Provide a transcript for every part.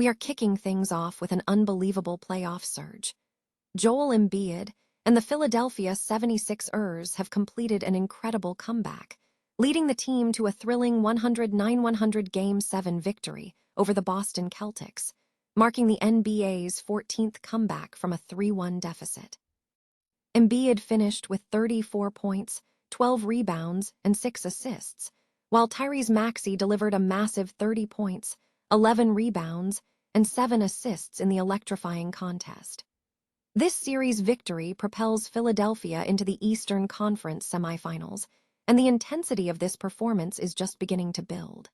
we are kicking things off with an unbelievable playoff surge. Joel Embiid and the Philadelphia 76ers have completed an incredible comeback, leading the team to a thrilling 109-100 Game 7 victory over the Boston Celtics, marking the NBA's 14th comeback from a 3-1 deficit. Embiid finished with 34 points, 12 rebounds, and 6 assists, while Tyrese Maxey delivered a massive 30 points, 11 rebounds, and 7 assists in the electrifying contest. This series victory propels Philadelphia into the Eastern Conference semifinals, and the intensity of this performance is just beginning to build.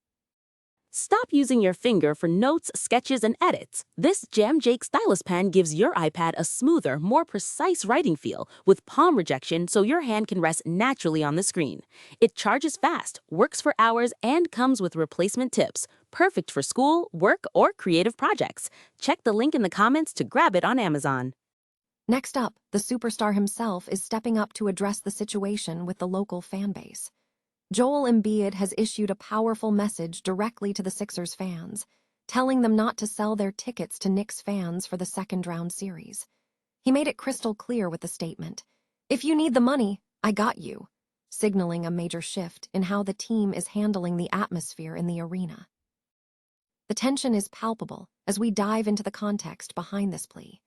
Stop using your finger for notes, sketches, and edits. This Jam Jake stylus pen gives your iPad a smoother, more precise writing feel with palm rejection so your hand can rest naturally on the screen. It charges fast, works for hours, and comes with replacement tips. Perfect for school, work, or creative projects. Check the link in the comments to grab it on Amazon. Next up, the superstar himself is stepping up to address the situation with the local fanbase. Joel Embiid has issued a powerful message directly to the Sixers fans, telling them not to sell their tickets to Knicks fans for the second-round series. He made it crystal clear with the statement, "If you need the money, I got you," signaling a major shift in how the team is handling the atmosphere in the arena. The tension is palpable as we dive into the context behind this plea.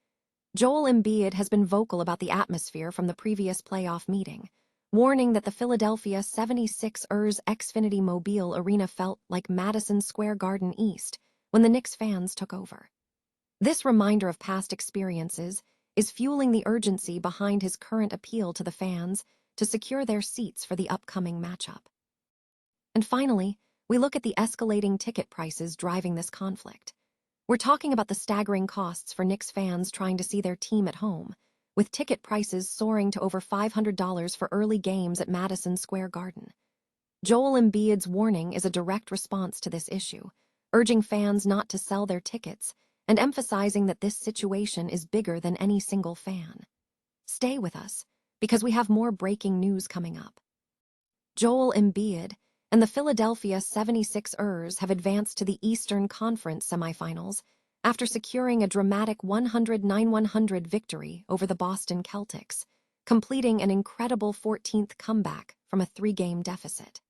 Joel Embiid has been vocal about the atmosphere from the previous playoff meeting, warning that the Philadelphia 76ers Xfinity Mobile Arena felt like Madison Square Garden East when the Knicks fans took over. This reminder of past experiences is fueling the urgency behind his current appeal to the fans to secure their seats for the upcoming matchup. And finally, we look at the escalating ticket prices driving this conflict. We're talking about the staggering costs for Knicks fans trying to see their team at home, with ticket prices soaring to over $500 for early games at Madison Square Garden. Joel Embiid's warning is a direct response to this issue, urging fans not to sell their tickets and emphasizing that this situation is bigger than any single fan. Stay with us, because we have more breaking news coming up. Joel Embiid and the Philadelphia 76ers have advanced to the Eastern Conference semifinals after securing a dramatic 109-100 victory over the Boston Celtics, completing an incredible 14th comeback from a 3-game deficit.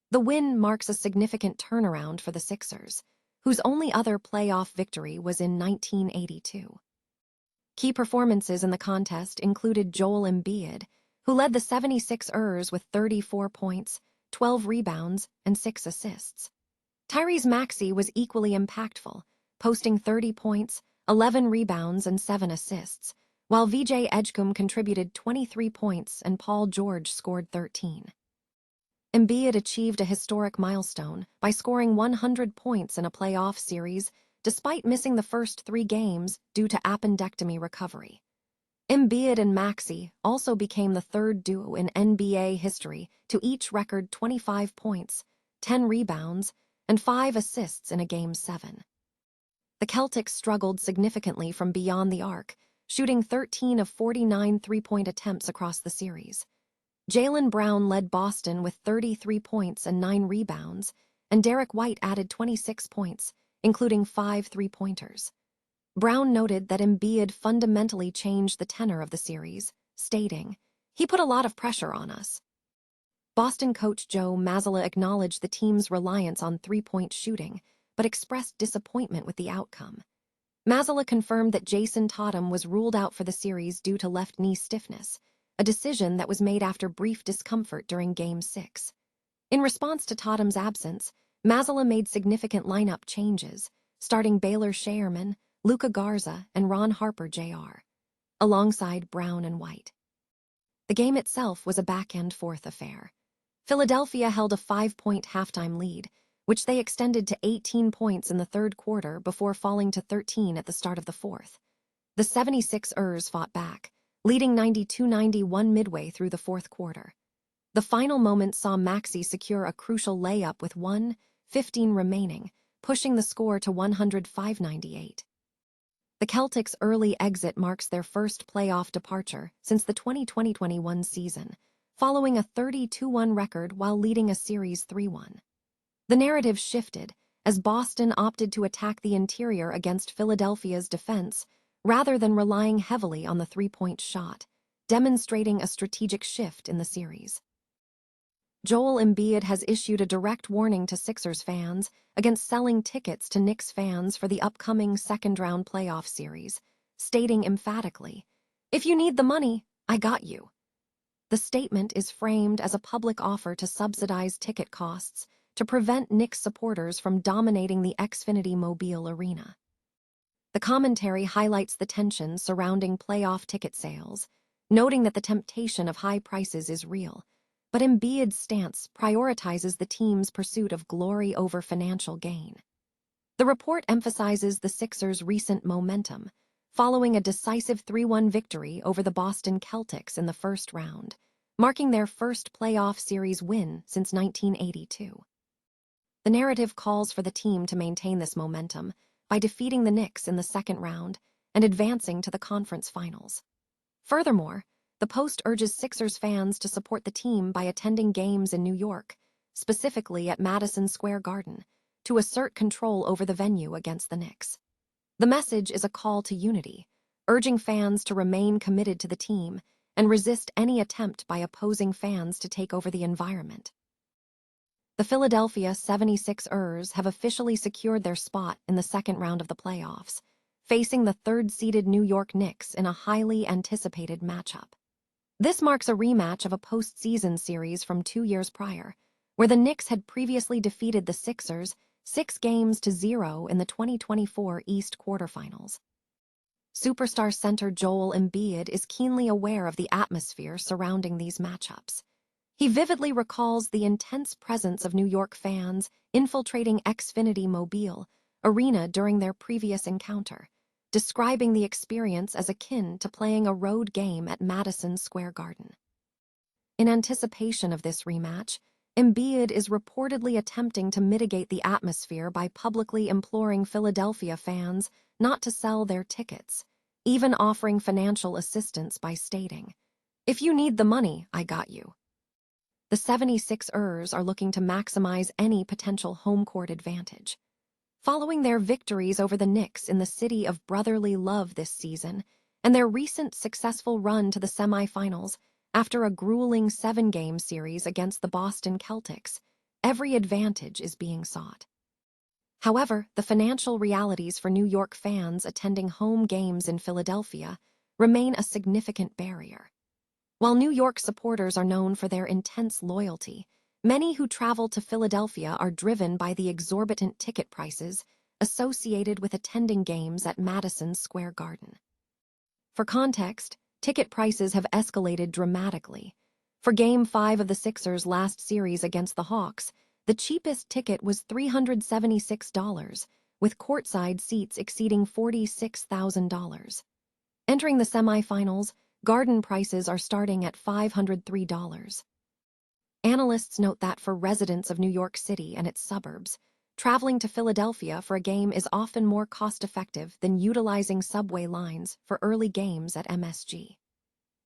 The win marks a significant turnaround for the Sixers, whose only other playoff victory was in 1982. Key performances in the contest included Joel Embiid, who led the 76ers with 34 points, 12 rebounds, and 6 assists. Tyrese Maxey was equally impactful, posting 30 points, 11 rebounds, and 7 assists, while VJ Edgecombe contributed 23 points and Paul George scored 13. Embiid achieved a historic milestone by scoring 100 points in a playoff series despite missing the first 3 games due to appendectomy recovery. Embiid and Maxey also became the third duo in NBA history to each record 25 points, 10 rebounds, and 5 assists in a Game 7. The Celtics struggled significantly from beyond the arc, shooting 13 of 49 three-point attempts across the series. Jaylen Brown led Boston with 33 points and 9 rebounds, and Derek White added 26 points, including 5 three-pointers. Brown noted that Embiid fundamentally changed the tenor of the series, stating, "He put a lot of pressure on us." Boston coach Joe Mazzulla acknowledged the team's reliance on three-point shooting, but expressed disappointment with the outcome. Mazzulla confirmed that Jason Tatum was ruled out for the series due to left knee stiffness, a decision that was made after brief discomfort during Game 6. In response to Tatum's absence, Mazzulla made significant lineup changes, starting Baylor Scheierman, Luka Garza, and Ron Harper Jr., alongside Brown and White. The game itself was a back-and-forth affair. Philadelphia held a 5-point halftime lead, which they extended to 18 points in the third quarter before falling to 13 at the start of the fourth. The 76ers fought back, leading 92-91 midway through the fourth quarter. The final moment saw Maxey secure a crucial layup with 1:15 remaining, pushing the score to 105-98. The Celtics' early exit marks their first playoff departure since the 2020-21 season, following a 32-1 record while leading a series 3-1. The narrative shifted as Boston opted to attack the interior against Philadelphia's defense rather than relying heavily on the three-point shot, demonstrating a strategic shift in the series. Joel Embiid has issued a direct warning to Sixers fans against selling tickets to Knicks fans for the upcoming second-round playoff series, stating emphatically, "If you need the money, I got you." The statement is framed as a public offer to subsidize ticket costs to prevent Knicks supporters from dominating the Xfinity Mobile Arena. The commentary highlights the tension surrounding playoff ticket sales, noting that the temptation of high prices is real, but Embiid's stance prioritizes the team's pursuit of glory over financial gain. The report emphasizes the Sixers' recent momentum, following a decisive 3-1 victory over the Boston Celtics in the first round, marking their first playoff series win since 1982. The narrative calls for the team to maintain this momentum by defeating the Knicks in the second round and advancing to the conference finals. Furthermore, the Post urges Sixers fans to support the team by attending games in New York, specifically at Madison Square Garden, to assert control over the venue against the Knicks. The message is a call to unity, urging fans to remain committed to the team and resist any attempt by opposing fans to take over the environment. The Philadelphia 76ers have officially secured their spot in the second round of the playoffs, facing the third-seeded New York Knicks in a highly anticipated matchup. This marks a rematch of a postseason series from 2 years prior, where the Knicks had previously defeated the Sixers 6-0 in the 2024 East quarterfinals. Superstar center Joel Embiid is keenly aware of the atmosphere surrounding these matchups. He vividly recalls the intense presence of New York fans infiltrating Xfinity Mobile Arena during their previous encounter, describing the experience as akin to playing a road game at Madison Square Garden. In anticipation of this rematch, Embiid is reportedly attempting to mitigate the atmosphere by publicly imploring Philadelphia fans not to sell their tickets, even offering financial assistance by stating, "If you need the money, I got you." The 76ers are looking to maximize any potential home court advantage. Following their victories over the Knicks in the city of brotherly love this season, and their recent successful run to the semifinals after a grueling 7-game series against the Boston Celtics, every advantage is being sought. However, the financial realities for New York fans attending home games in Philadelphia remain a significant barrier. While New York supporters are known for their intense loyalty, many who travel to Philadelphia are driven by the exorbitant ticket prices associated with attending games at Madison Square Garden. For context, ticket prices have escalated dramatically. For Game 5 of the Sixers' last series against the Hawks, the cheapest ticket was $376, with courtside seats exceeding $46,000. Entering the semifinals, Garden prices are starting at $503. Analysts note that for residents of New York City and its suburbs, traveling to Philadelphia for a game is often more cost-effective than utilizing subway lines for early games at MSG.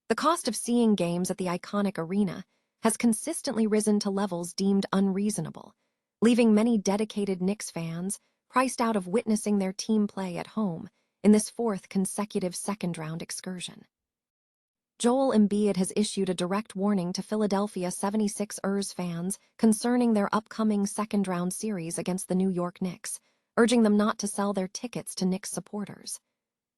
The cost of seeing games at the iconic arena has consistently risen to levels deemed unreasonable, leaving many dedicated Knicks fans priced out of witnessing their team play at home in this fourth consecutive second-round excursion. Joel Embiid has issued a direct warning to Philadelphia 76ers fans concerning their upcoming second-round series against the New York Knicks, urging them not to sell their tickets to Knicks supporters.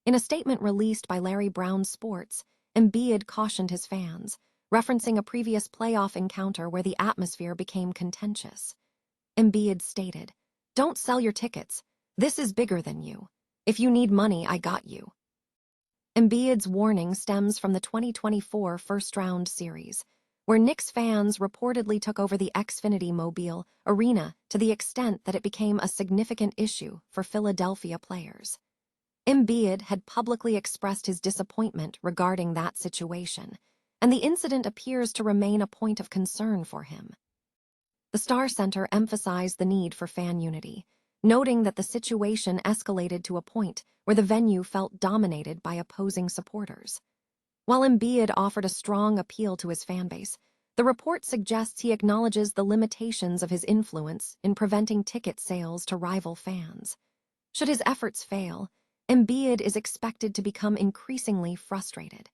In a statement released by Larry Brown Sports, Embiid cautioned his fans, referencing a previous playoff encounter where the atmosphere became contentious. Embiid stated, "Don't sell your tickets. This is bigger than you. If you need money, I got you." Embiid's warning stems from the 2024 first-round series, where Knicks fans reportedly took over the Xfinity Mobile Arena to the extent that it became a significant issue for Philadelphia players. Embiid had publicly expressed his disappointment regarding that situation, and the incident appears to remain a point of concern for him. The Star Center emphasized the need for fan unity, noting that the situation escalated to a point where the venue felt dominated by opposing supporters. While Embiid offered a strong appeal to his fanbase, The report suggests he acknowledges the limitations of his influence in preventing ticket sales to rival fans. Should his efforts fail, Embiid is expected to become increasingly frustrated.